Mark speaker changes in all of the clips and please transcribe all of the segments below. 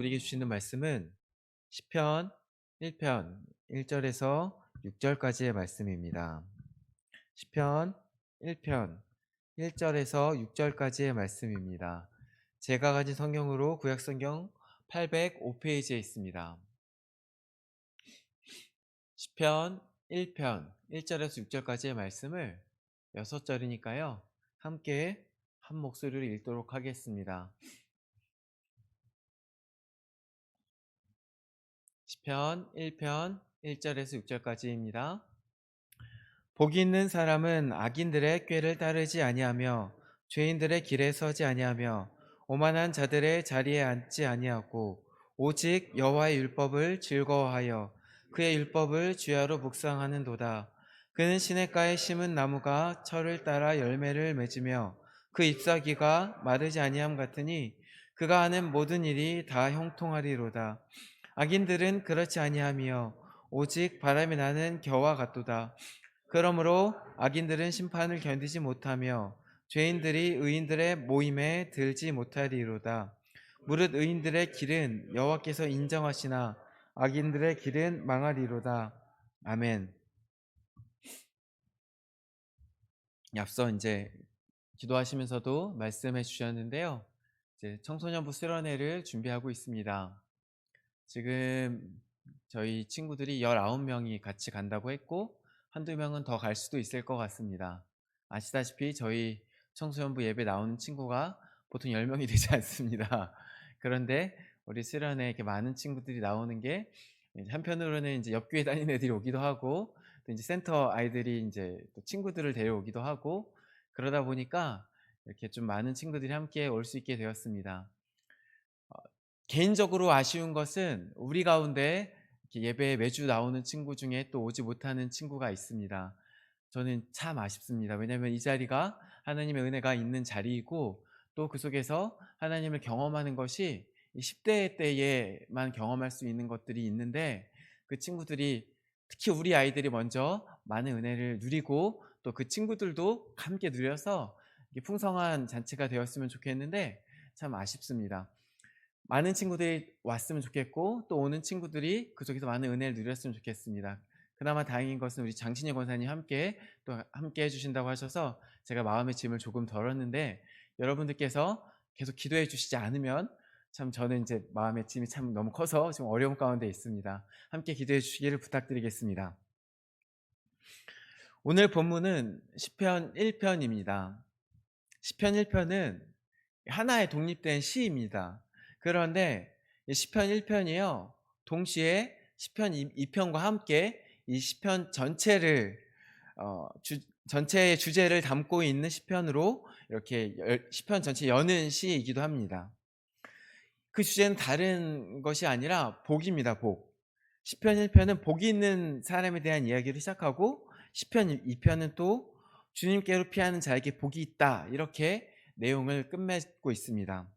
Speaker 1: 우리에게 주시는 말씀은 시편 1편 1절에서 6절까지의 말씀입니다. 시편 1편 1절에서 6절까지의 말씀입니다. 제가 가진 성경으로 구약성경 805페이지에 있습니다. 시편 1편 1절에서 6절까지의 말씀을 6절이니까요. 함께 한 목소리로 읽도록 하겠습니다. 시편 1편 1절에서 6절까지입니다. 복이 있는 사람은 악인들의 꾀를 따르지 아니하며 죄인들의 길에 서지 아니하며 오만한 자들의 자리에 앉지 아니하고 오직 여호와의 율법을 즐거워하여 그의 율법을 주야로 묵상하는도다. 그는 시냇가에 심은 나무가 철을 따라 열매를 맺으며 그 잎사귀가 마르지 아니함 같으니 그가 하는 모든 일이 다 형통하리로다. 악인들은 그렇지 아니하며 오직 바람이 나는 겨와 같도다. 그러므로 악인들은 심판을 견디지 못하며 죄인들이 의인들의 모임에 들지 못하리로다. 무릇 의인들의 길은 여호와께서 인정하시나 악인들의 길은 망하리로다. 아멘. 앞서 이제 기도하시면서도 말씀해 주셨는데요. 이제 청소년부 수련회를 준비하고 있습니다. 지금 저희 친구들이 19명이 같이 간다고 했고 한두 명은 더 갈 수도 있을 것 같습니다. 아시다시피 저희 청소년부 예배 나오는 친구가 보통 10명이 되지 않습니다. 그런데 우리 수련회에 이렇게 많은 친구들이 나오는 게 한편으로는 이제 옆교회 다니는 애들이 오기도 하고 또 이제 센터 아이들이 이제 또 친구들을 데려오기도 하고 그러다 보니까 이렇게 좀 많은 친구들이 함께 올 수 있게 되었습니다. 개인적으로 아쉬운 것은 우리 가운데 이렇게 예배에 매주 나오는 친구 중에 또 오지 못하는 친구가 있습니다. 저는 참 아쉽습니다. 왜냐하면 이 자리가 하나님의 은혜가 있는 자리이고 또 그 속에서 하나님을 경험하는 것이 이 10대 때에만 경험할 수 있는 것들이 있는데 그 친구들이 특히 우리 아이들이 먼저 많은 은혜를 누리고 또 그 친구들도 함께 누려서 이렇게 풍성한 잔치가 되었으면 좋겠는데 참 아쉽습니다. 많은 친구들이 왔으면 좋겠고 또 오는 친구들이 그 속에서 많은 은혜를 누렸으면 좋겠습니다. 그나마 다행인 것은 우리 장신혜 권사님 함께 해주신다고 하셔서 제가 마음의 짐을 조금 덜었는데 여러분들께서 계속 기도해 주시지 않으면 참 저는 이제 마음의 짐이 참 너무 커서 지금 어려움 가운데 있습니다. 함께 기도해 주시기를 부탁드리겠습니다. 오늘 본문은 시편 1편입니다. 시편 1편은 하나의 독립된 시입니다. 그런데 이 시편 1편이요. 동시에 시편 2편과 함께 이 시편 전체를 전체의 주제를 담고 있는 시편으로 이렇게 시편 전체 여는 시이기도 합니다. 그 주제는 다른 것이 아니라 복입니다. 복. 시편 1편은 복이 있는 사람에 대한 이야기를 시작하고 시편 2편은 또 주님께로 피하는 자에게 복이 있다. 이렇게 내용을 끝맺고 있습니다.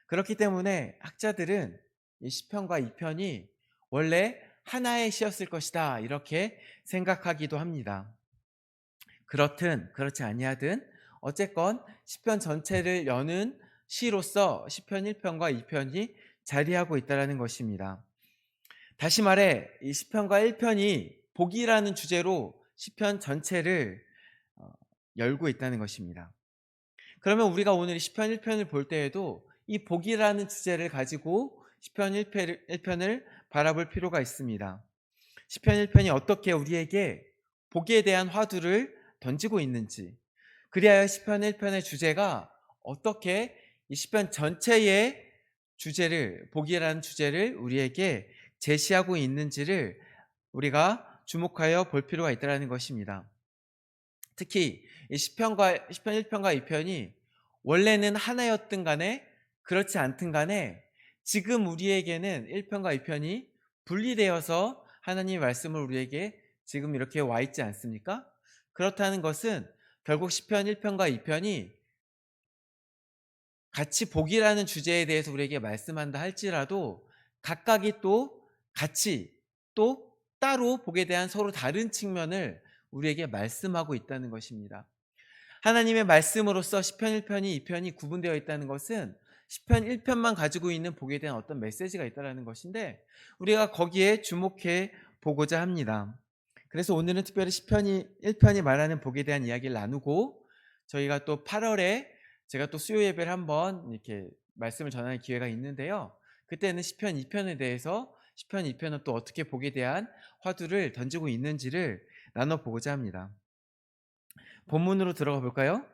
Speaker 1: 그렇기 때문에 학자들은 이 시편과 2편이 원래 하나의 시였을 것이다. 이렇게 생각하기도 합니다. 그렇든 그렇지 아니하든 어쨌건 시편 전체를 여는 시로서 시편 1편과 2편이 자리하고 있다는 것입니다. 다시 말해 이 시편과 1편이 복이라는 주제로 시편 전체를 열고 있다는 것입니다. 그러면 우리가 오늘 시편 1편을 볼 때에도 이 복이라는 주제를 가지고 시편 1편을 바라볼 필요가 있습니다. 시편 1편이 어떻게 우리에게 복에 대한 화두를 던지고 있는지, 그리하여 시편 1편의 주제가 어떻게 이 시편 전체의 주제를, 복이라는 주제를 우리에게 제시하고 있는지를 우리가 주목하여 볼 필요가 있다는 것입니다. 특히 이 시편 1편과 2편이 원래는 하나였든 간에 그렇지 않든 간에 지금 우리에게는 1편과 2편이 분리되어서 하나님의 말씀을 우리에게 지금 이렇게 와 있지 않습니까? 그렇다는 것은 결국 시편 1편과 2편이 같이 복이라는 주제에 대해서 우리에게 말씀한다 할지라도 각각이 또 같이 또 따로 복에 대한 서로 다른 측면을 우리에게 말씀하고 있다는 것입니다. 하나님의 말씀으로서 시편 1편이 2편이 구분되어 있다는 것은 시편 1편만 가지고 있는 복에 대한 어떤 메시지가 있다라는 것인데 우리가 거기에 주목해 보고자 합니다. 그래서 오늘은 특별히 시편이 1편이 말하는 복에 대한 이야기를 나누고 저희가 또 8월에 제가 또 수요 예배를 한번 이렇게 말씀을 전하는 기회가 있는데요. 그때는 시편 2편에 대해서 시편 2편은 또 어떻게 복에 대한 화두를 던지고 있는지를 나눠보고자 합니다. 본문으로 들어가 볼까요?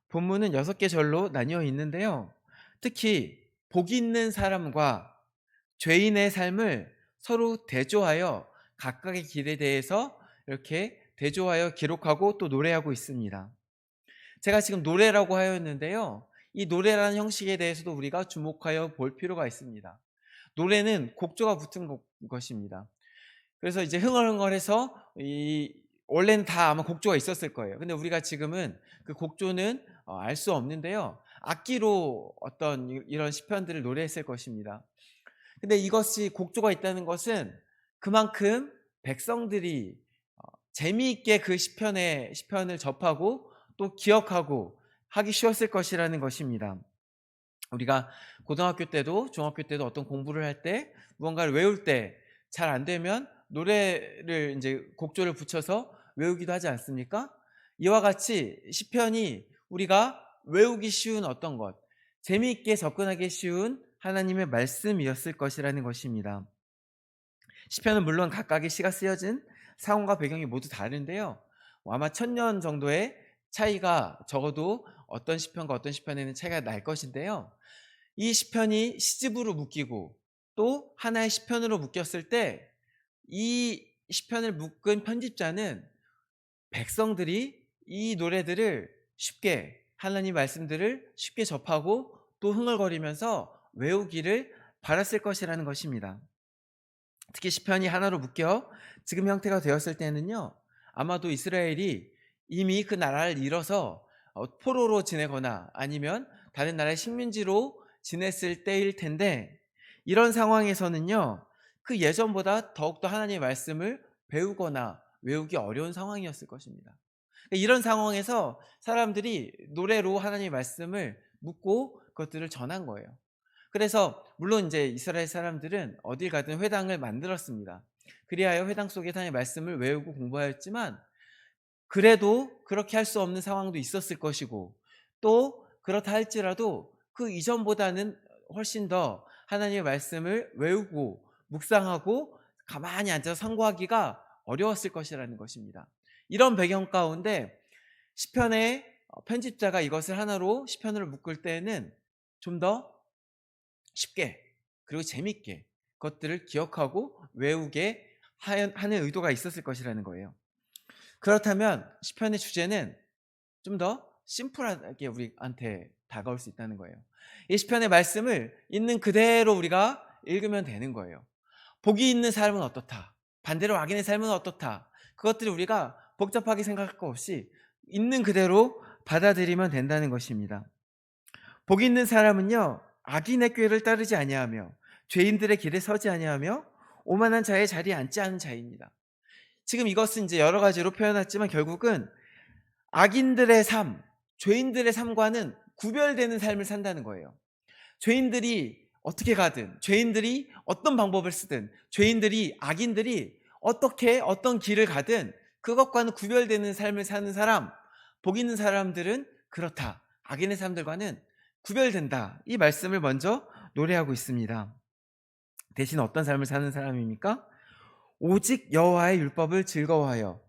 Speaker 1: 본문은 6개 절로 나뉘어 있는데요. 특히 복 있는 사람과 죄인의 삶을 서로 대조하여 각각의 길에 대해서 이렇게 대조하여 기록하고 또 노래하고 있습니다. 제가 지금 노래라고 하였는데요. 이 노래라는 형식에 대해서도 우리가 주목하여 볼 필요가 있습니다. 노래는 곡조가 붙은 것입니다. 그래서 이제 흥얼흥얼해서 원래는 다 아마 곡조가 있었을 거예요. 근데 우리가 지금은 그 곡조는 알 수 없는데요. 악기로 어떤 이런 시편들을 노래했을 것입니다. 근데 이것이 곡조가 있다는 것은 그만큼 백성들이 재미있게 그 시편을 접하고 또 기억하고 하기 쉬웠을 것이라는 것입니다. 우리가 고등학교 때도 중학교 때도 어떤 공부를 할 때 무언가를 외울 때 잘 안 되면 노래를 이제 곡조를 붙여서 외우기도 하지 않습니까? 이와 같이 시편이 우리가 외우기 쉬운 어떤 것, 재미있게 접근하기 쉬운 하나님의 말씀이었을 것이라는 것입니다. 시편은 물론 각각의 시가 쓰여진 상황과 배경이 모두 다른데요. 아마 1000년 정도의 차이가 적어도 어떤 시편과 어떤 시편에는 차이가 날 것인데요. 이 시편이 시집으로 묶이고 또 하나의 시편으로 묶였을 때 이 시편을 묶은 편집자는 백성들이 이 노래들을 쉽게 하나님 말씀들을 쉽게 접하고 또 흥얼거리면서 외우기를 바랐을 것이라는 것입니다. 특히 시편이 하나로 묶여 지금 형태가 되었을 때는요. 아마도 이스라엘이 이미 그 나라를 잃어서 포로로 지내거나 아니면 다른 나라의 식민지로 지냈을 때일 텐데 이런 상황에서는요. 그 예전보다 더욱더 하나님의 말씀을 배우거나 외우기 어려운 상황이었을 것입니다. 이런 상황에서 사람들이 노래로 하나님의 말씀을 묻고 그것들을 전한 거예요. 그래서 물론 이제 이스라엘 사람들은 어딜 가든 회당을 만들었습니다. 그리하여 회당 속에 하나님의 말씀을 외우고 공부하였지만 그래도 그렇게 할 수 없는 상황도 있었을 것이고 또 그렇다 할지라도 그 이전보다는 훨씬 더 하나님의 말씀을 외우고 묵상하고 가만히 앉아서 상고하기가 어려웠을 것이라는 것입니다. 이런 배경 가운데 시편의 편집자가 이것을 하나로 시편으로 묶을 때에는 좀 더 쉽게 그리고 재밌게 그것들을 기억하고 외우게 하는 의도가 있었을 것이라는 거예요. 그렇다면 시편의 주제는 좀 더 심플하게 우리한테 다가올 수 있다는 거예요. 이 시편의 말씀을 있는 그대로 우리가 읽으면 되는 거예요. 복이 있는 삶은 어떻다. 반대로 악인의 삶은 어떻다. 그것들을 우리가 복잡하게 생각할 것 없이 있는 그대로 받아들이면 된다는 것입니다. 복이 있는 사람은요. 악인의 꾀를 따르지 아니하며 죄인들의 길에 서지 아니하며 오만한 자의 자리에 앉지 않은 자입니다. 지금 이것은 이제 여러 가지로 표현했지만 결국은 악인들의 삶, 죄인들의 삶과는 구별되는 삶을 산다는 거예요. 죄인들이 어떻게 가든, 죄인들이 어떤 방법을 쓰든, 악인들이 어떻게 어떤 길을 가든 그것과는 구별되는 삶을 사는 사람, 복 있는 사람들은 그렇다. 악인의 삶들과는 구별된다. 이 말씀을 먼저 노래하고 있습니다. 대신 어떤 삶을 사는 사람입니까? 오직 여호와의 율법을 즐거워하여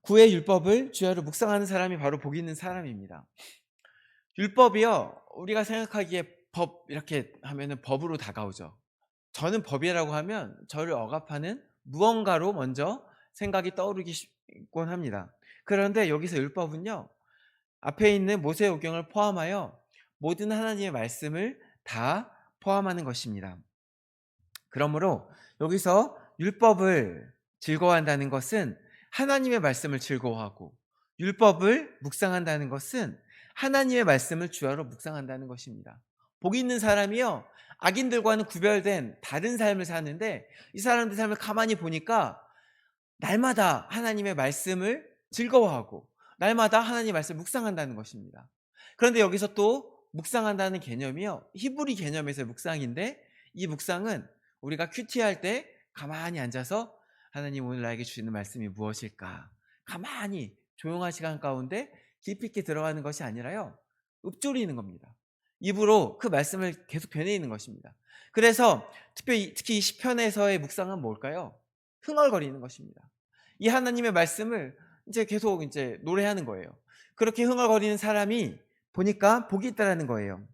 Speaker 1: 구의 율법을 주야로 묵상하는 사람이 바로 복 있는 사람입니다. 율법이요, 우리가 생각하기에 법 이렇게 하면은 법으로 다가오죠. 저는 법이라고 하면 저를 억압하는 무언가로 먼저 생각이 떠오르곤 합니다. 그런데 여기서 율법은요, 앞에 있는 모세오경을 포함하여 모든 하나님의 말씀을 다 포함하는 것입니다. 그러므로 여기서 율법을 즐거워한다는 것은 하나님의 말씀을 즐거워하고 율법을 묵상한다는 것은 하나님의 말씀을 주야로 묵상한다는 것입니다. 복 있는 사람이요, 악인들과는 구별된 다른 삶을 사는데 이 사람들 삶을 가만히 보니까 날마다 하나님의 말씀을 즐거워하고 날마다 하나님의 말씀을 묵상한다는 것입니다. 그런데 여기서 또 묵상한다는 개념이요, 히브리 개념에서의 묵상인데, 이 묵상은 우리가 큐티할 때 가만히 앉아서 하나님 오늘 나에게 주시는 말씀이 무엇일까, 가만히 조용한 시간 가운데 깊이 있게 들어가는 것이 아니라요, 읊조리는 겁니다. 입으로 그 말씀을 계속 되뇌이는 것입니다. 그래서 특히 이 시편에서의 묵상은 뭘까요? 흥얼거리는 것입니다. 이 하나님의 말씀을 이제 계속 이제 노래하는 거예요. 그렇게 흥얼거리는 사람이 보니까 복이 있다라는 거예요.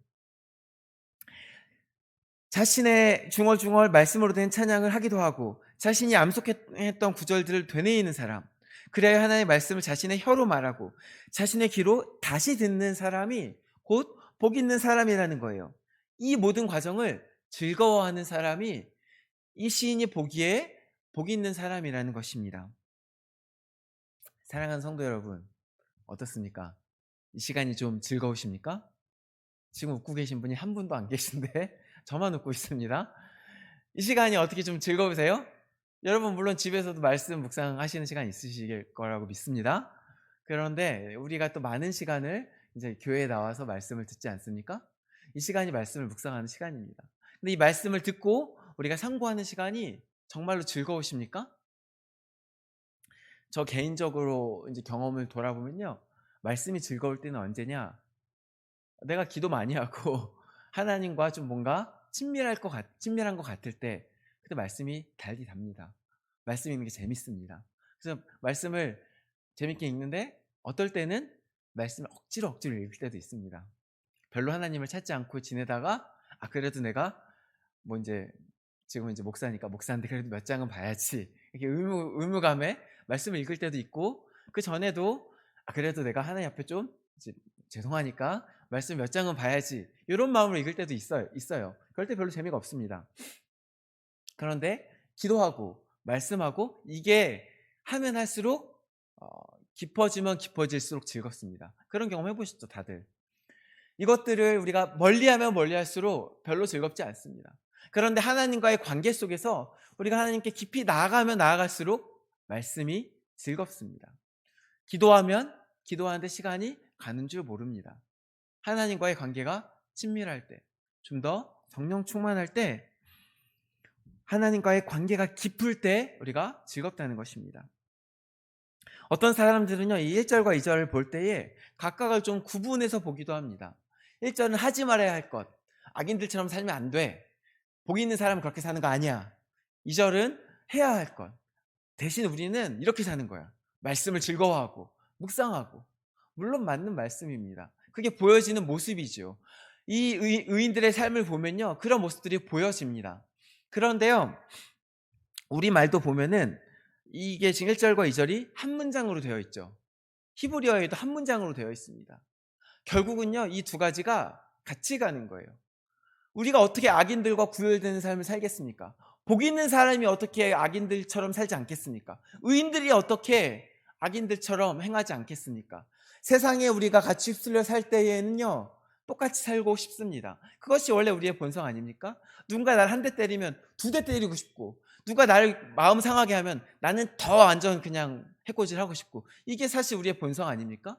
Speaker 1: 자신의 중얼중얼 말씀으로 된 찬양을 하기도 하고 자신이 암송했던 구절들을 되뇌이는 사람, 그래야 하나님의 말씀을 자신의 혀로 말하고 자신의 귀로 다시 듣는 사람이 곧 복 있는 사람이라는 거예요. 이 모든 과정을 즐거워하는 사람이 이 시인이 보기에 복 있는 사람이라는 것입니다. 사랑하는 성도 여러분, 어떻습니까? 이 시간이 좀 즐거우십니까? 지금 웃고 계신 분이 한 분도 안 계신데 저만 웃고 있습니다. 이 시간이 어떻게 좀 즐거우세요? 여러분 물론 집에서도 말씀 묵상하시는 시간 있으실 거라고 믿습니다. 그런데 우리가 또 많은 시간을 이제 교회에 나와서 말씀을 듣지 않습니까? 이 시간이 말씀을 묵상하는 시간입니다. 근데 이 말씀을 듣고 우리가 상고하는 시간이 정말로 즐거우십니까? 저 개인적으로 이제 경험을 돌아보면요, 말씀이 즐거울 때는 언제냐? 내가 기도 많이 하고 하나님과 좀 뭔가 친밀한 것 같을 때, 그때 말씀이 달디 답니다. 말씀 읽는 게 재밌습니다. 그래서 말씀을 재밌게 읽는데 어떨 때는 말씀을 억지로 읽을 때도 있습니다. 별로 하나님을 찾지 않고 지내다가 그래도 내가 뭐 이제 지금 이제 목사인데 그래도 몇 장은 봐야지, 이렇게 의무감에 말씀을 읽을 때도 있고, 그 전에도 그래도 내가 하나님 앞에 좀 이제 죄송하니까 말씀 몇 장은 봐야지, 이런 마음으로 읽을 때도 있어요. 그럴 때 별로 재미가 없습니다. 그런데 기도하고 말씀하고 이게 하면 할수록 깊어지면 깊어질수록 즐겁습니다. 그런 경험 해보셨죠 다들? 이것들을 우리가 멀리하면 멀리할수록 별로 즐겁지 않습니다. 그런데 하나님과의 관계 속에서 우리가 하나님께 깊이 나아가면 나아갈수록 말씀이 즐겁습니다. 기도하는데 시간이 가는 줄 모릅니다. 하나님과의 관계가 친밀할 때, 좀 더 성령 충만할 때, 하나님과의 관계가 깊을 때 우리가 즐겁다는 것입니다. 어떤 사람들은요, 이 1절과 2절을 볼 때에 각각을 좀 구분해서 보기도 합니다. 1절은 하지 말아야 할 것, 악인들처럼 살면 안 돼, 복 있는 사람은 그렇게 사는 거 아니야. 2절은 해야 할 것, 대신 우리는 이렇게 사는 거야. 말씀을 즐거워하고 묵상하고. 물론 맞는 말씀입니다. 그게 보여지는 모습이죠. 이 의인들의 삶을 보면요, 그런 모습들이 보여집니다. 그런데요, 우리 말도 보면은 이게 지금 1절과 2절이 한 문장으로 되어 있죠. 히브리어에도 한 문장으로 되어 있습니다. 결국은요, 이 두 가지가 같이 가는 거예요. 우리가 어떻게 악인들과 구별되는 삶을 살겠습니까? 복 있는 사람이 어떻게 악인들처럼 살지 않겠습니까? 의인들이 어떻게 악인들처럼 행하지 않겠습니까? 세상에 우리가 같이 휩쓸려 살 때에는요, 똑같이 살고 싶습니다. 그것이 원래 우리의 본성 아닙니까? 누군가 나를 한 대 때리면 두 대 때리고 싶고, 누가 나를 마음 상하게 하면 나는 더 완전 그냥 해코지를 하고 싶고, 이게 사실 우리의 본성 아닙니까?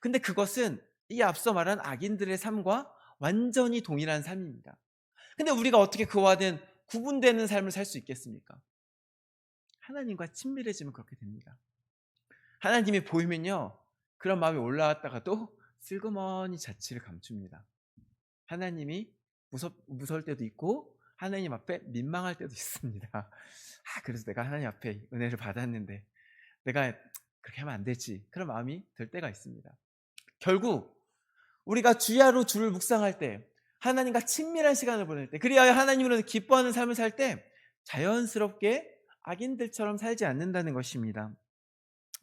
Speaker 1: 근데 그것은 이 앞서 말한 악인들의 삶과 완전히 동일한 삶입니다. 근데 우리가 어떻게 그와는 구분되는 삶을 살 수 있겠습니까? 하나님과 친밀해지면 그렇게 됩니다. 하나님이 보이면요, 그런 마음이 올라왔다가도 슬그머니 자취를 감춥니다. 하나님이 무서울 때도 있고 하나님 앞에 민망할 때도 있습니다. 그래서 내가 하나님 앞에 은혜를 받았는데 내가 그렇게 하면 안 되지, 그런 마음이 들 때가 있습니다. 결국 우리가 주야로 주를 묵상할 때, 하나님과 친밀한 시간을 보낼 때, 그리하여 하나님으로 기뻐하는 삶을 살 때 자연스럽게 악인들처럼 살지 않는다는 것입니다.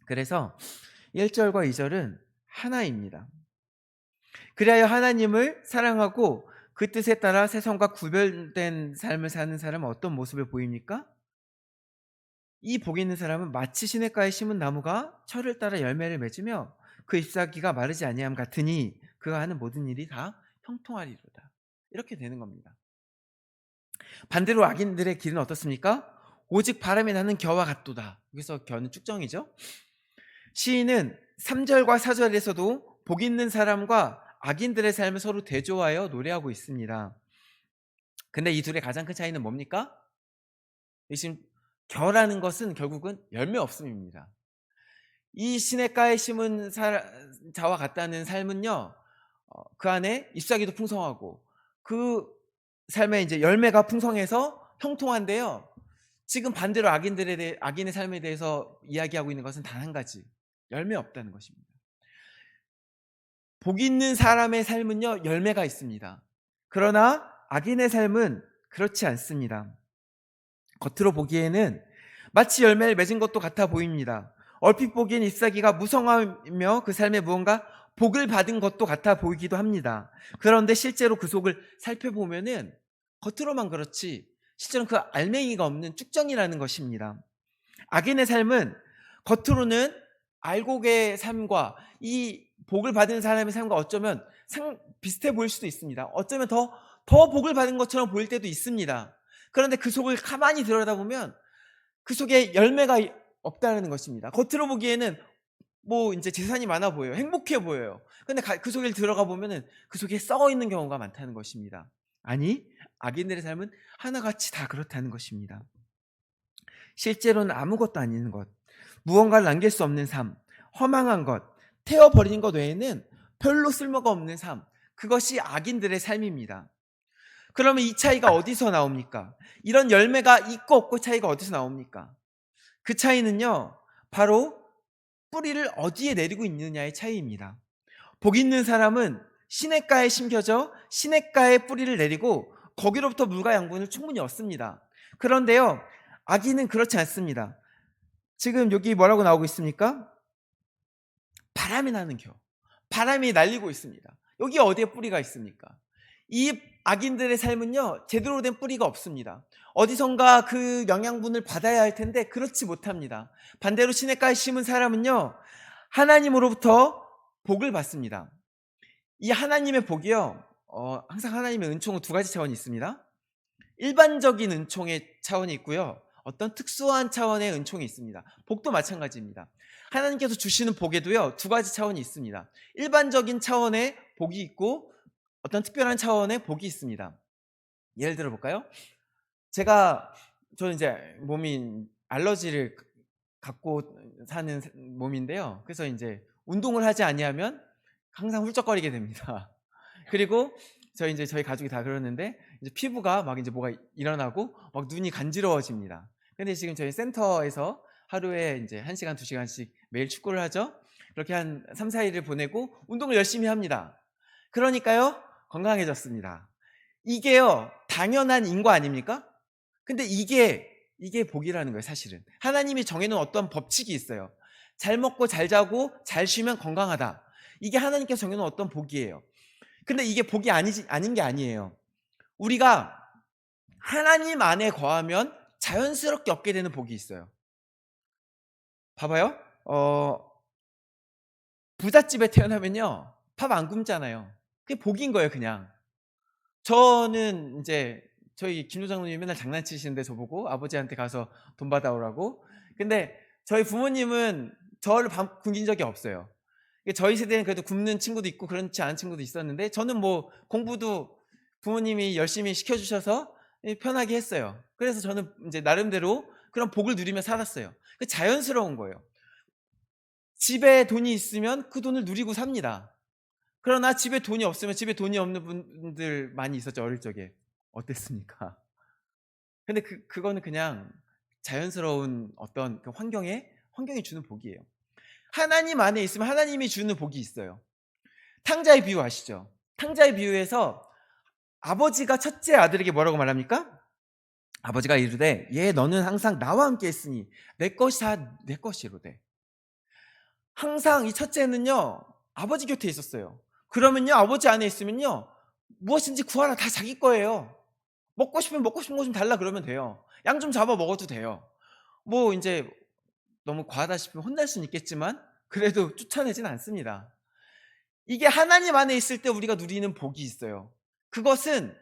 Speaker 1: 그래서 1절과 2절은 하나입니다. 그리하여 하나님을 사랑하고 그 뜻에 따라 세상과 구별된 삶을 사는 사람은 어떤 모습을 보입니까? 이 복 있는 사람은 마치 시냇가에 심은 나무가 철을 따라 열매를 맺으며 그 잎사귀가 마르지 아니함 같으니 그가 하는 모든 일이 다 형통하리로다. 이렇게 되는 겁니다. 반대로 악인들의 길은 어떻습니까? 오직 바람이 나는 겨와 같도다. 여기서 겨는 축정이죠. 시인은 3절과 4절에서도 복 있는 사람과 악인들의 삶을 서로 대조하여 노래하고 있습니다. 근데 이 둘의 가장 큰 차이는 뭡니까? 이 지금 겨라는 것은 결국은 열매 없음입니다. 이 시냇가에 심은 자와 같다는 삶은요, 그 안에 잎사귀도 풍성하고 그 삶에 이제 열매가 풍성해서 형통한데요. 지금 반대로 악인의 삶에 대해서 이야기하고 있는 것은 단 한 가지, 열매 없다는 것입니다. 복 있는 사람의 삶은요, 열매가 있습니다. 그러나 악인의 삶은 그렇지 않습니다. 겉으로 보기에는 마치 열매를 맺은 것도 같아 보입니다. 얼핏 보기엔 잎사귀가 무성하며 그 삶에 무언가 복을 받은 것도 같아 보이기도 합니다. 그런데 실제로 그 속을 살펴보면은 겉으로만 그렇지 실제로는 그 알맹이가 없는 쭉정이라는 것입니다. 악인의 삶은 겉으로는 알곡의 삶과 이 복을 받은 사람의 삶과 어쩌면 비슷해 보일 수도 있습니다. 어쩌면 더 복을 받은 것처럼 보일 때도 있습니다. 그런데 그 속을 가만히 들여다보면 그 속에 열매가 없다는 것입니다. 겉으로 보기에는 뭐 이제 재산이 많아 보여요. 행복해 보여요. 근데 그 속에 들어가 보면은 그 속에 썩어 있는 경우가 많다는 것입니다. 아니, 악인들의 삶은 하나같이 다 그렇다는 것입니다. 실제로는 아무것도 아닌 것, 무언가를 남길 수 없는 삶, 허망한 것, 태워버리는 것 외에는 별로 쓸모가 없는 삶, 그것이 악인들의 삶입니다. 그러면 이 차이가 어디서 나옵니까? 이런 열매가 있고 없고 차이가 어디서 나옵니까? 그 차이는요, 바로 뿌리를 어디에 내리고 있느냐의 차이입니다. 복 있는 사람은 시냇가에 심겨져 시냇가에 뿌리를 내리고 거기로부터 물과 양분을 충분히 얻습니다. 그런데요, 악인은 그렇지 않습니다. 지금 여기 뭐라고 나오고 있습니까? 바람이 나는 겨. 바람이 날리고 있습니다. 여기 어디에 뿌리가 있습니까? 이 악인들의 삶은요, 제대로 된 뿌리가 없습니다. 어디선가 그 영양분을 받아야 할 텐데 그렇지 못합니다. 반대로 시냇가에 심은 사람은요, 하나님으로부터 복을 받습니다. 이 하나님의 복이요, 항상 하나님의 은총은 두 가지 차원이 있습니다. 일반적인 은총의 차원이 있고요, 어떤 특수한 차원의 은총이 있습니다. 복도 마찬가지입니다. 하나님께서 주시는 복에도요, 두 가지 차원이 있습니다. 일반적인 차원의 복이 있고 어떤 특별한 차원의 복이 있습니다. 예를 들어 볼까요? 저는 이제 몸이 알러지를 갖고 사는 몸인데요. 그래서 이제 운동을 하지 아니하면 항상 훌쩍거리게 됩니다. 그리고 저희 가족이 다 그러는데 이제 피부가 막 이제 뭐가 일어나고 막 눈이 간지러워집니다. 근데 지금 저희 센터에서 하루에 이제 1시간, 2시간씩 매일 축구를 하죠. 그렇게 한 3, 4일을 보내고 운동을 열심히 합니다. 그러니까요, 건강해졌습니다. 이게요, 당연한 인과 아닙니까? 근데 이게 복이라는 거예요, 사실은. 하나님이 정해놓은 어떤 법칙이 있어요. 잘 먹고 잘 자고 잘 쉬면 건강하다. 이게 하나님께서 정해놓은 어떤 복이에요. 근데 이게 복이 아닌 게 아니에요. 우리가 하나님 안에 거하면 자연스럽게 얻게 되는 복이 있어요. 봐봐요. 부잣집에 태어나면요, 밥 안 굶잖아요. 그게 복인 거예요, 그냥. 저는 이제 저희 김 조장님이 맨날 장난치시는데 저보고 아버지한테 가서 돈 받아오라고. 근데 저희 부모님은 저를 밥 굶긴 적이 없어요. 저희 세대는 그래도 굶는 친구도 있고 그렇지 않은 친구도 있었는데 저는 뭐 공부도 부모님이 열심히 시켜주셔서 편하게 했어요. 그래서 저는 이제 나름대로 그런 복을 누리며 살았어요. 그 자연스러운 거예요. 집에 돈이 있으면 그 돈을 누리고 삽니다. 그러나 집에 돈이 없으면 집에 돈이 없는 분들 많이 있었죠, 어릴 적에. 어땠습니까? 근데 그거는 그냥 자연스러운 어떤 그 환경이 주는 복이에요. 하나님 안에 있으면 하나님이 주는 복이 있어요. 탕자의 비유 아시죠? 탕자의 비유에서 아버지가 첫째 아들에게 뭐라고 말합니까? 아버지가 이르되 얘 너는 항상 나와 함께 있으니 내 것이 다 내 것이로되. 항상 이 첫째는요, 아버지 곁에 있었어요. 그러면요, 아버지 안에 있으면요, 무엇인지 구하라 다 자기 거예요. 먹고 싶은 거 좀 달라 그러면 돼요. 양 좀 잡아 먹어도 돼요. 뭐 이제 너무 과하다 싶으면 혼날 수는 있겠지만 그래도 쫓아내진 않습니다. 이게 하나님 안에 있을 때 우리가 누리는 복이 있어요. 그것은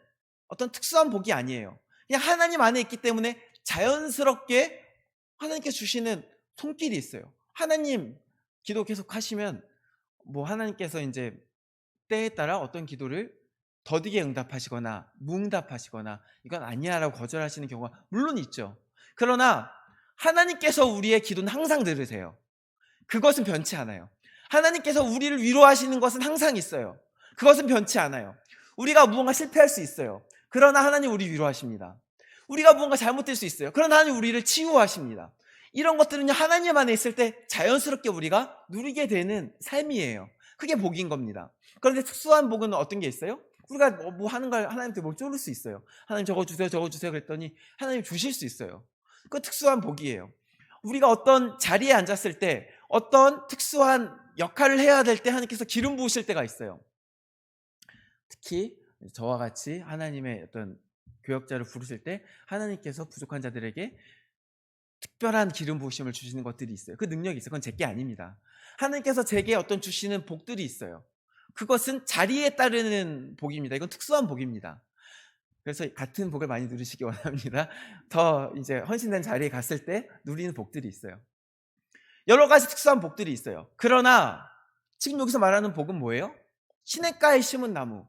Speaker 1: 어떤 특수한 복이 아니에요. 그냥 하나님 안에 있기 때문에 자연스럽게 하나님께서 주시는 손길이 있어요. 하나님 기도 계속 하시면 뭐 하나님께서 이제 때에 따라 어떤 기도를 더디게 응답하시거나 무응답하시거나 이건 아니야라고 거절하시는 경우가 물론 있죠. 그러나 하나님께서 우리의 기도는 항상 들으세요. 그것은 변치 않아요. 하나님께서 우리를 위로하시는 것은 항상 있어요. 그것은 변치 않아요. 우리가 무언가 실패할 수 있어요. 그러나 하나님 우리 위로하십니다. 우리가 무언가 잘못될 수 있어요. 그러나 하나님 우리를 치유하십니다. 이런 것들은요, 하나님 안에 있을 때 자연스럽게 우리가 누리게 되는 삶이에요. 그게 복인 겁니다. 그런데 특수한 복은 어떤 게 있어요? 우리가 뭐 하는 걸 하나님한테 뭘 쪼를 수 있어요. 하나님 저거 주세요, 저거 주세요 그랬더니 하나님 주실 수 있어요. 그거 특수한 복이에요. 우리가 어떤 자리에 앉았을 때 어떤 특수한 역할을 해야 될 때 하나님께서 기름 부으실 때가 있어요. 특히 저와 같이 하나님의 어떤 교역자를 부르실 때 하나님께서 부족한 자들에게 특별한 기름 부으심을 주시는 것들이 있어요. 그 능력이 있어요. 그건 제게 아닙니다. 하나님께서 제게 어떤 주시는 복들이 있어요. 그것은 자리에 따르는 복입니다. 이건 특수한 복입니다. 그래서 같은 복을 많이 누리시기 원합니다. 더 이제 헌신된 자리에 갔을 때 누리는 복들이 있어요. 여러 가지 특수한 복들이 있어요. 그러나 지금 여기서 말하는 복은 뭐예요? 시냇가에 심은 나무.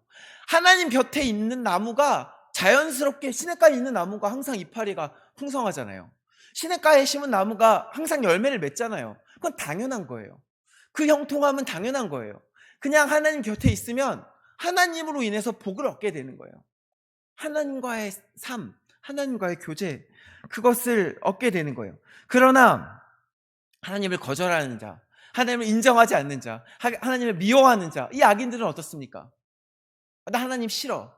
Speaker 1: 하나님 곁에 있는 나무가 자연스럽게 시냇가에 있는 나무가 항상 이파리가 풍성하잖아요. 시냇가에 심은 나무가 항상 열매를 맺잖아요. 그건 당연한 거예요. 그 형통함은 당연한 거예요. 그냥 하나님 곁에 있으면 하나님으로 인해서 복을 얻게 되는 거예요. 하나님과의 삶, 하나님과의 교제, 그것을 얻게 되는 거예요. 그러나 하나님을 거절하는 자, 하나님을 인정하지 않는 자, 하나님을 미워하는 자, 이 악인들은 어떻습니까? 나 하나님 싫어.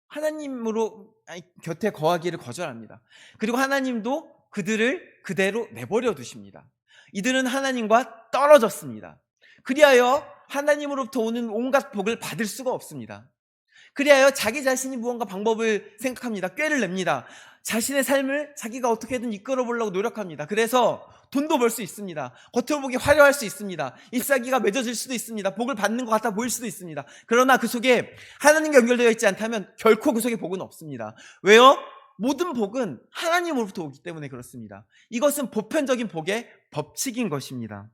Speaker 1: 하나님으로 곁에 거하기를 거절합니다. 그리고 하나님도 그들을 그대로 내버려 두십니다. 이들은 하나님과 떨어졌습니다. 그리하여 하나님으로부터 오는 온갖 복을 받을 수가 없습니다. 그리하여 자기 자신이 무언가 방법을 생각합니다. 꾀를 냅니다. 자신의 삶을 자기가 어떻게든 이끌어 보려고 노력합니다. 그래서 돈도 벌 수 있습니다. 겉으로 보기 화려할 수 있습니다. 잎사귀가 맺어질 수도 있습니다. 복을 받는 것 같아 보일 수도 있습니다. 그러나 그 속에 하나님과 연결되어 있지 않다면 결코 그 속에 복은 없습니다. 왜요? 모든 복은 하나님으로부터 오기 때문에 그렇습니다. 이것은 보편적인 복의 법칙인 것입니다.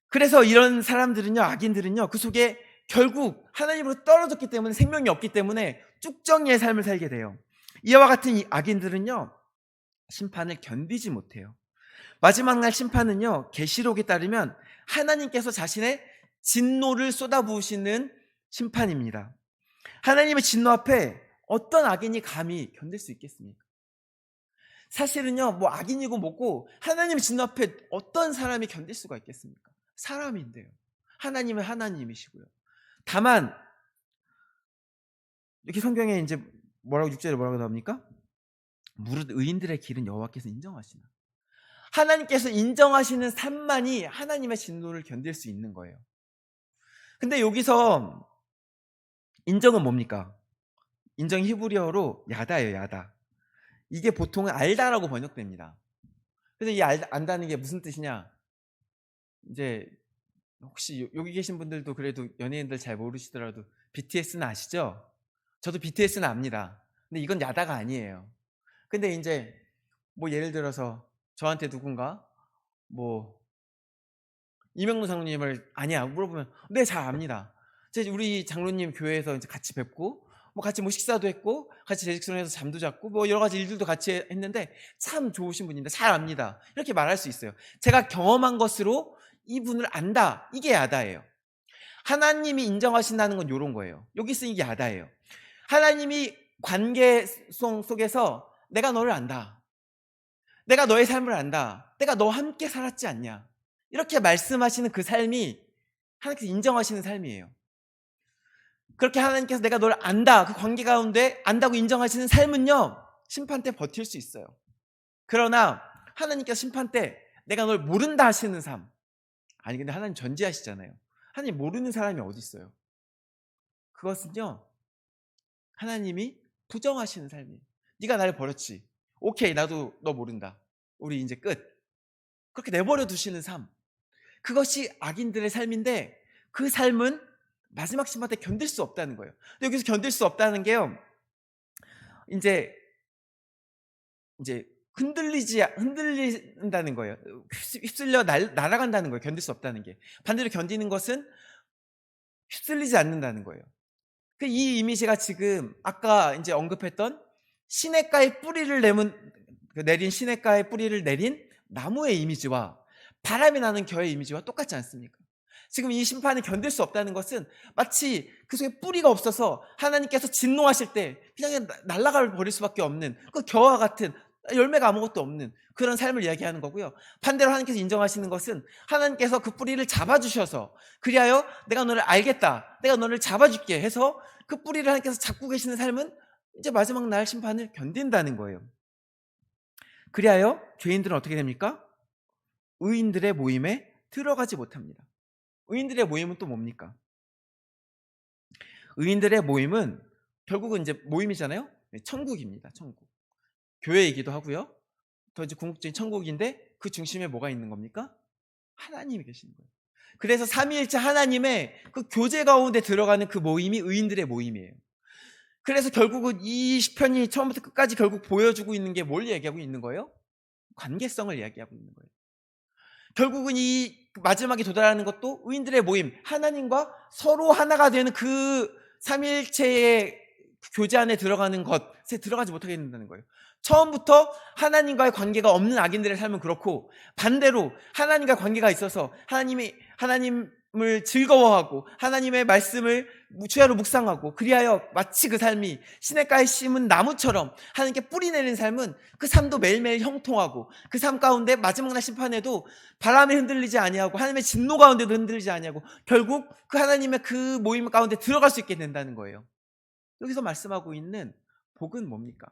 Speaker 1: 그래서 이런 사람들은요, 악인들은요, 그 속에 결국 하나님으로 떨어졌기 때문에 생명이 없기 때문에 쭉정이의 삶을 살게 돼요. 이와 같은 이 악인들은요, 심판을 견디지 못해요. 마지막 날 심판은요, 계시록에 따르면 하나님께서 자신의 진노를 쏟아부으시는 심판입니다. 하나님의 진노 앞에 어떤 악인이 감히 견딜 수 있겠습니까? 사실은요, 뭐 악인이고 뭐고 하나님의 진노 앞에 어떤 사람이 견딜 수가 있겠습니까? 사람인데요. 하나님은 하나님이시고요. 다만 이렇게 성경에 이제 뭐라고 6절에 뭐라고 나옵니까? 무릇 의인들의 길은 여호와께서 인정하시나. 하나님께서 인정하시는 삶만이 하나님의 진노를 견딜 수 있는 거예요. 근데 여기서 인정은 뭡니까? 인정 히브리어로 야다예요, 야다. 이게 보통은 알다라고 번역됩니다. 그래서 이 안다는 게 무슨 뜻이냐? 이제 혹시 여기 계신 분들도 그래도 연예인들 잘 모르시더라도 BTS는 아시죠? 저도 BTS는 압니다. 근데 이건 야다가 아니에요. 근데 이제 뭐 예를 들어서 저한테 누군가 뭐 이명루 장로님을 아냐 물어보면 네, 잘 압니다. 우리 장로님 교회에서 이제 같이 뵙고 뭐 같이 뭐 식사도 했고 같이 재직선에서 잠도 잤고 뭐 여러 가지 일들도 같이 했는데 참 좋으신 분인데 잘 압니다. 이렇게 말할 수 있어요. 제가 경험한 것으로 이분을 안다. 이게 야다예요. 하나님이 인정하신다는 건 이런 거예요. 여기 쓰인 게 야다예요. 하나님이 관계성 속에서 내가 너를 안다. 내가 너의 삶을 안다. 내가 너와 함께 살았지 않냐. 이렇게 말씀하시는 그 삶이 하나님께서 인정하시는 삶이에요. 그렇게 하나님께서 내가 너를 안다. 그 관계 가운데 안다고 인정하시는 삶은요, 심판 때 버틸 수 있어요. 그러나 하나님께서 심판 때 내가 널 모른다 하시는 삶. 아니 근데 하나님 전지하시잖아요. 하나님 모르는 사람이 어디 있어요? 그것은요, 하나님이 부정하시는 삶이에요. 네가 나를 버렸지. 오케이, 나도 너 모른다. 우리 이제 끝. 그렇게 내버려 두시는 삶. 그것이 악인들의 삶인데 그 삶은 마지막 심판 때 견딜 수 없다는 거예요. 근데 여기서 견딜 수 없다는 게요, 이제 흔들린다는 거예요. 휩쓸려 날아간다는 거예요. 견딜 수 없다는 게. 반대로 견디는 것은 휩쓸리지 않는다는 거예요. 이 이미지가 지금 아까 이제 언급했던 시냇가에 뿌리를 내린 시냇가에 뿌리를 내린 나무의 이미지와 바람이 나는 겨의 이미지와 똑같지 않습니까? 지금 이 심판을 견딜 수 없다는 것은 마치 그 속에 뿌리가 없어서 하나님께서 진노하실 때 그냥 날아가 버릴 수밖에 없는 그 겨와 같은 열매가 아무것도 없는 그런 삶을 이야기하는 거고요. 반대로 하나님께서 인정하시는 것은 하나님께서 그 뿌리를 잡아주셔서 그리하여 내가 너를 알겠다, 내가 너를 잡아줄게 해서 그 뿌리를 하나님께서 잡고 계시는 삶은 이제 마지막 날 심판을 견딘다는 거예요. 그리하여 죄인들은 어떻게 됩니까? 의인들의 모임에 들어가지 못합니다. 의인들의 모임은 또 뭡니까? 의인들의 모임은 결국은 이제 모임이잖아요. 천국입니다. 천국. 교회이기도 하고요. 더 이제 궁극적인 천국인데 그 중심에 뭐가 있는 겁니까? 하나님이 계시는 거예요. 그래서 삼위일체 하나님의 그 교제 가운데 들어가는 그 모임이 의인들의 모임이에요. 그래서 결국은 이 시편이 처음부터 끝까지 결국 보여주고 있는 게 뭘 얘기하고 있는 거예요? 관계성을 이야기하고 있는 거예요. 결국은 이 마지막에 도달하는 것도 의인들의 모임, 하나님과 서로 하나가 되는 그 삼위일체의 교제 안에 들어가는 것에 들어가지 못하게 된다는 거예요. 처음부터 하나님과의 관계가 없는 악인들의 삶은 그렇고, 반대로 하나님과 관계가 있어서 하나님을 즐거워하고 하나님의 말씀을 주야로 묵상하고 그리하여 마치 그 삶이 시냇가에 심은 나무처럼 하나님께 뿌리 내리는 삶은 그 삶도 매일매일 형통하고 그 삶 가운데 마지막 날 심판에도 바람에 흔들리지 아니하고 하나님의 진노 가운데도 흔들리지 아니하고 결국 그 하나님의 그 모임 가운데 들어갈 수 있게 된다는 거예요. 여기서 말씀하고 있는 복은 뭡니까?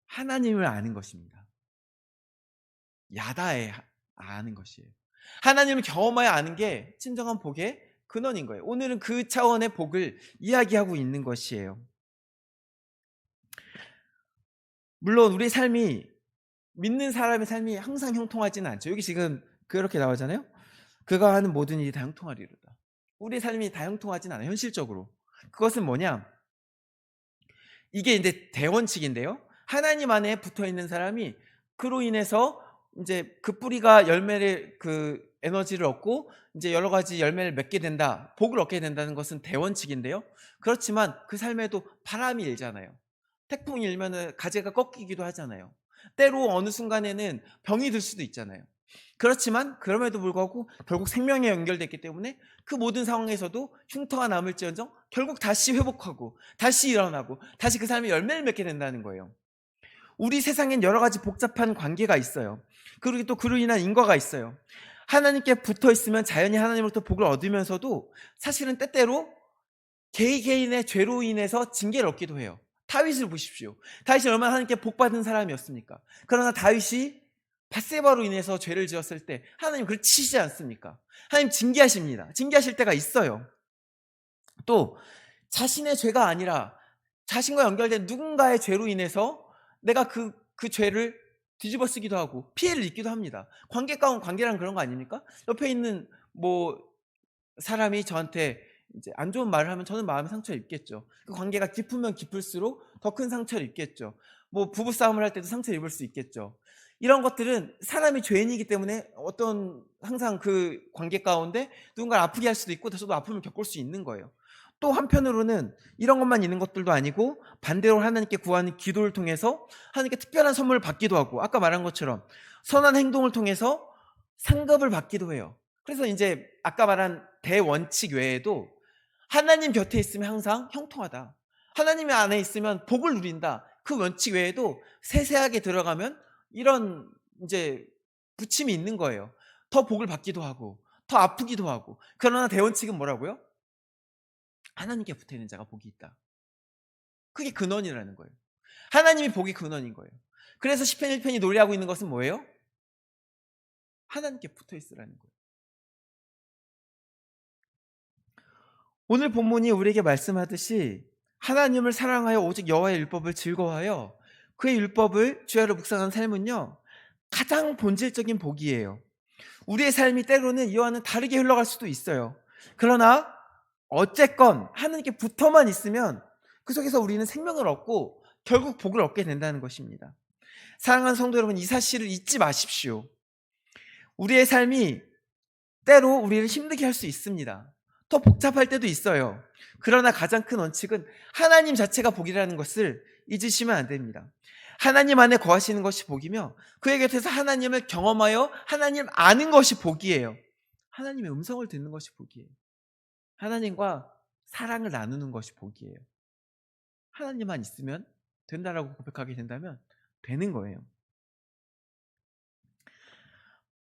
Speaker 1: 하나님을 아는 것입니다. 야다에 아는 것이에요. 하나님을 경험하여 아는 게 진정한 복의 근원인 거예요. 오늘은 그 차원의 복을 이야기하고 있는 것이에요. 물론 우리 삶이 믿는 사람의 삶이 항상 형통하지는 않죠. 여기 지금 그렇게 나오잖아요. 그가 하는 모든 일이 다 형통하리로다. 우리의 삶이 다 형통하진 않아요. 현실적으로. 그것은 뭐냐? 이게 이제 대원칙인데요. 하나님 안에 붙어 있는 사람이 그로 인해서 이제 그 뿌리가 열매를 그 에너지를 얻고 이제 여러 가지 열매를 맺게 된다. 복을 얻게 된다는 것은 대원칙인데요. 그렇지만 그 삶에도 바람이 일잖아요. 태풍이 일면은 가지가 꺾이기도 하잖아요. 때로 어느 순간에는 병이 들 수도 있잖아요. 그렇지만 그럼에도 불구하고 결국 생명에 연결됐기 때문에 그 모든 상황에서도 흉터가 남을지언정 결국 다시 회복하고 다시 일어나고 다시 그 삶의 열매를 맺게 된다는 거예요. 우리 세상엔 여러 가지 복잡한 관계가 있어요. 그리고 또 그로 인한 인과가 있어요. 하나님께 붙어 있으면 자연히 하나님으로부터 복을 얻으면서도 사실은 때때로 개인의 죄로 인해서 징계를 얻기도 해요. 다윗을 보십시오. 다윗이 얼마나 하나님께 복받은 사람이었습니까? 그러나 다윗이 밧세바로 인해서 죄를 지었을 때 하나님 그걸 치시지 않습니까? 하나님 징계하십니다. 징계하실 때가 있어요. 또 자신의 죄가 아니라 자신과 연결된 누군가의 죄로 인해서 내가 그 죄를 뒤집어 쓰기도 하고 피해를 입기도 합니다. 관계란 그런 거 아닙니까? 옆에 있는 뭐 사람이 저한테 이제 안 좋은 말을 하면 저는 마음에 상처를 입겠죠. 그 관계가 깊으면 깊을수록 더 큰 상처를 입겠죠. 뭐 부부 싸움을 할 때도 상처를 입을 수 있겠죠. 이런 것들은 사람이 죄인이기 때문에 항상 그 관계 가운데 누군가를 아프게 할 수도 있고 저도 아픔을 겪을 수 있는 거예요. 또 한편으로는 이런 것만 있는 것들도 아니고 반대로 하나님께 구하는 기도를 통해서 하나님께 특별한 선물을 받기도 하고 아까 말한 것처럼 선한 행동을 통해서 상급을 받기도 해요. 그래서 이제 아까 말한 대원칙 외에도 하나님 곁에 있으면 항상 형통하다. 하나님 안에 있으면 복을 누린다. 그 원칙 외에도 세세하게 들어가면 이런 이제 부침이 있는 거예요. 더 복을 받기도 하고 더 아프기도 하고. 그러나 대원칙은 뭐라고요? 하나님께 붙어 있는 자가 복이 있다. 그게 근원이라는 거예요. 하나님이 복이 근원인 거예요. 그래서 시편 1편이 노래하고 있는 것은 뭐예요? 하나님께 붙어 있으라는 거예요. 오늘 본문이 우리에게 말씀하듯이 하나님을 사랑하여 오직 여호와의 율법을 즐거워하여 그의 율법을 주야로 묵상하는 삶은요 가장 본질적인 복이에요. 우리의 삶이 때로는 이와는 다르게 흘러갈 수도 있어요. 그러나 어쨌건 하나님께 붙어만 있으면 그 속에서 우리는 생명을 얻고 결국 복을 얻게 된다는 것입니다. 사랑하는 성도 여러분, 이 사실을 잊지 마십시오. 우리의 삶이 때로 우리를 힘들게 할 수 있습니다. 더 복잡할 때도 있어요. 그러나 가장 큰 원칙은 하나님 자체가 복이라는 것을 잊으시면 안 됩니다. 하나님 안에 거하시는 것이 복이며 그의 곁에서 하나님을 경험하여 하나님 아는 것이 복이에요. 하나님의 음성을 듣는 것이 복이에요. 하나님과 사랑을 나누는 것이 복이에요. 하나님만 있으면 된다라고 고백하게 된다면 되는 거예요.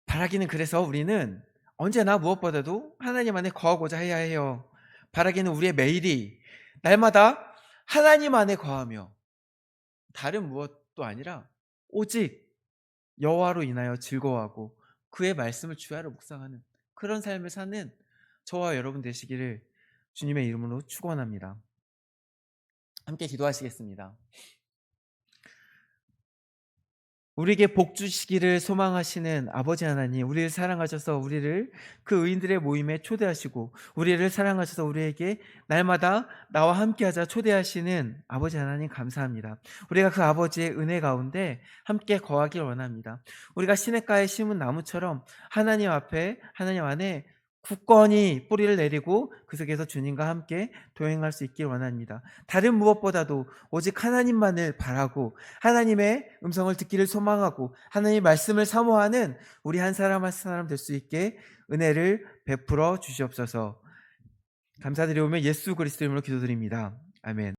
Speaker 1: 바라기는 그래서 우리는 언제나 무엇보다도 하나님 안에 거하고자 해야 해요. 바라기는 우리의 매일이 날마다 하나님 안에 거하며 다른 무엇도 아니라 오직 여호와로 인하여 즐거워하고 그의 말씀을 주야로 묵상하는 그런 삶을 사는 저와 여러분 되시기를 주님의 이름으로 축원합니다. 함께 기도하시겠습니다. 우리에게 복 주시기를 소망하시는 아버지 하나님, 우리를 사랑하셔서 우리를 그 의인들의 모임에 초대하시고 우리를 사랑하셔서 우리에게 날마다 나와 함께하자 초대하시는 아버지 하나님 감사합니다. 우리가 그 아버지의 은혜 가운데 함께 거하길 원합니다. 우리가 시냇가에 심은 나무처럼 하나님 앞에 하나님 안에 굳건히 뿌리를 내리고 그 속에서 주님과 함께 동행할 수 있길 원합니다. 다른 무엇보다도 오직 하나님만을 바라고 하나님의 음성을 듣기를 소망하고 하나님의 말씀을 사모하는 우리 한 사람 한 사람 될 수 있게 은혜를 베풀어 주시옵소서. 감사드리오며 예수 그리스도 이름으로 기도드립니다. 아멘.